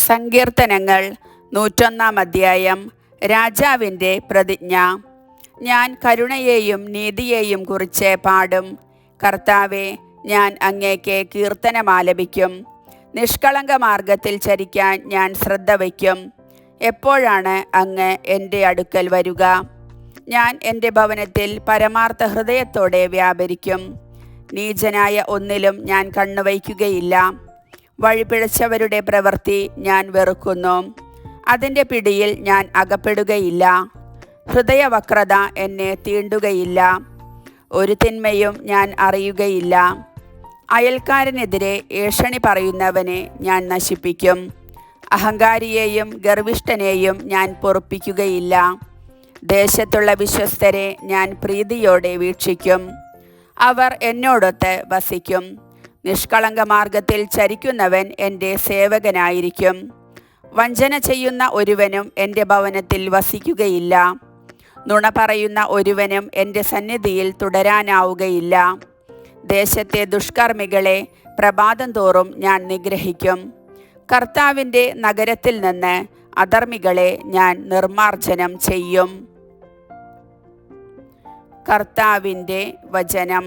സങ്കീർത്തനങ്ങൾ 101 അധ്യായം. രാജാവിൻ്റെ പ്രതിജ്ഞ. ഞാൻ കരുണയെയും നീതിയെയും കുറിച്ച് പാടും. കർത്താവേ, ഞാൻ അങ്ങേക്ക് കീർത്തനമാലപിക്കും. നിഷ്കളങ്ക മാർഗത്തിൽ ചരിക്കാൻ ഞാൻ ശ്രദ്ധ വയ്ക്കും. എപ്പോഴാണ് അങ്ങ് എൻ്റെ അടുക്കൽ വരുക? ഞാൻ എൻ്റെ ഭവനത്തിൽ പരമാർത്ഥ ഹൃദയത്തോടെ വ്യാപരിക്കും. നീചനായ ഒന്നിലും ഞാൻ കണ്ണുവയ്ക്കുകയില്ല. വഴിപിഴച്ചവരുടെ പ്രവൃത്തി ഞാൻ വെറുക്കുന്നു. അതിൻ്റെ പിടിയിൽ ഞാൻ അകപ്പെടുകയില്ല. ഹൃദയവക്രത എന്നെ തീണ്ടുകയില്ല. ഒരു തിന്മയും ഞാൻ അറിയുകയില്ല. അയൽക്കാരനെതിരെ ഏഷണി പറയുന്നവനെ ഞാൻ നശിപ്പിക്കും. അഹങ്കാരിയെയും ഗർവിഷ്ഠനെയും ഞാൻ പൊറുപ്പിക്കുകയില്ല. ദേശത്തുള്ള വിശ്വസ്തരെ ഞാൻ പ്രീതിയോടെ വീക്ഷിക്കും. അവർ എന്നോടൊത്ത് വസിക്കും. നിഷ്കളങ്ക മാർഗത്തിൽ ചരിക്കുന്നവൻ എൻ്റെ സേവകനായിരിക്കും. വഞ്ചന ചെയ്യുന്ന ഒരുവനും എൻ്റെ ഭവനത്തിൽ വസിക്കുകയില്ല. നുണ പറയുന്ന ഒരുവനും എൻ്റെ സന്നിധിയിൽ തുടരാനാവുകയില്ല. ദേശത്തെ ദുഷ്കർമ്മികളെ പ്രഭാതം തോറും ഞാൻ നിഗ്രഹിക്കും. കർത്താവിൻ്റെ നഗരത്തിൽ നിന്ന് അധർമ്മികളെ ഞാൻ നിർമ്മാർജ്ജനം ചെയ്യും. കർത്താവിൻ്റെ വചനം.